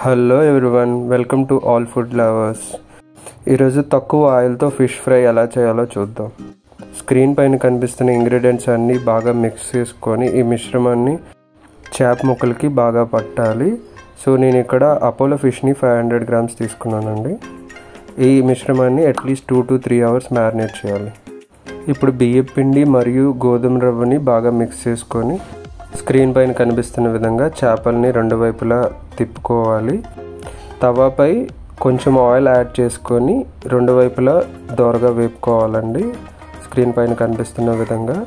Hello everyone, welcome to all food lovers. ఈరోజు తక్కువ ఆయిల్తో ఫిష్ ఫ్రై ఎలా చేయాలో చూద్దాం. స్క్రీన్ పైన కనిపిస్తున్న ఇంగ్రీడియంట్స్ అన్నీ బాగా మిక్స్ చేసుకొని ఈ మిశ్రమాన్ని చేప ముక్కలకి బాగా పట్టాలి. సో నేను ఇక్కడ అపోలో ఫిష్ని 500 grams తీసుకున్నానండి. ఈ మిశ్రమాన్ని అట్లీస్ట్ 2 to 3 hours మ్యారినేట్ చేయాలి. ఇప్పుడు బియ్యం పిండి మరియు గోధుమ రవ్వని బాగా మిక్స్ చేసుకొని స్క్రీన్ పైన కనిపిస్తున్న విధంగా చేపల్ని రెండు వైపులా తిప్పుకోవాలి. తవాపై కొంచెం ఆయిల్ యాడ్ చేసుకొని రెండు వైపులా దోరగా వేపుకోవాలండి, స్క్రీన్ పైన కనిపిస్తున్న విధంగా.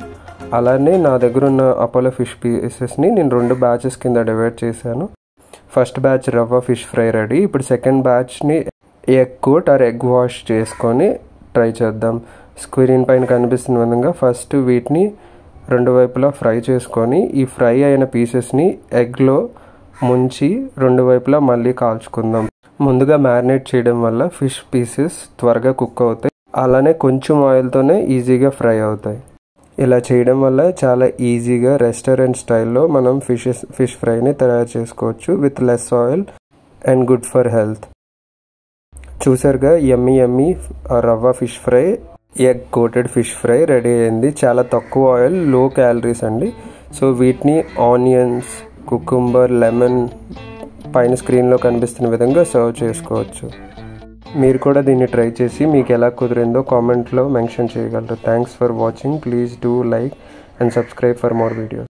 అలానే నా దగ్గర ఉన్న అపోలో ఫిష్ పీసెస్ని నేను 2 బ్యాచెస్ కింద డివైడ్ చేశాను. ఫస్ట్ బ్యాచ్ రవ్వ ఫిష్ ఫ్రై రెడీ. ఇప్పుడు సెకండ్ బ్యాచ్ని egg coat or egg wash చేసుకొని ట్రై చేద్దాం. స్క్రీన్ పైన కనిపిస్తున్న విధంగా ఫస్ట్ వీటిని రెండు వైపులా ఫ్రై చేసుకొని ఈ ఫ్రై అయిన పీసెస్ని ఎగ్లో ముంచి రెండు వైపులా మళ్ళీ కాల్చుకుందాం. ముందుగా మ్యారినేట్ చేయడం వల్ల ఫిష్ పీసెస్ త్వరగా కుక్ అవుతాయి, అలానే కొంచెం ఆయిల్తోనే ఈజీగా ఫ్రై అవుతాయి. ఇలా చేయడం వల్ల చాలా ఈజీగా రెస్టారెంట్ స్టైల్లో మనం ఫిష్ ఫ్రైని తయారు చేసుకోవచ్చు with less oil and good for health. చూసారుగా, yummy rava fish fry, egg coated fish fry ready అయింది. చాలా తక్కువ ఆయిల్, లో క్యాలరీస్ అండి. సో వీటిని ఆనియన్స్, కుకుంబర్, లెమన్ పైన స్క్రీన్లో కనిపిస్తున్న విధంగా సర్వ్ చేసుకోవచ్చు. మీరు కూడా దీన్ని ట్రై చేసి మీకు ఎలా కుదిరిందో కామెంట్లో మెన్షన్ చేయగలరు. Thanks for watching. Please do like and subscribe for more videos.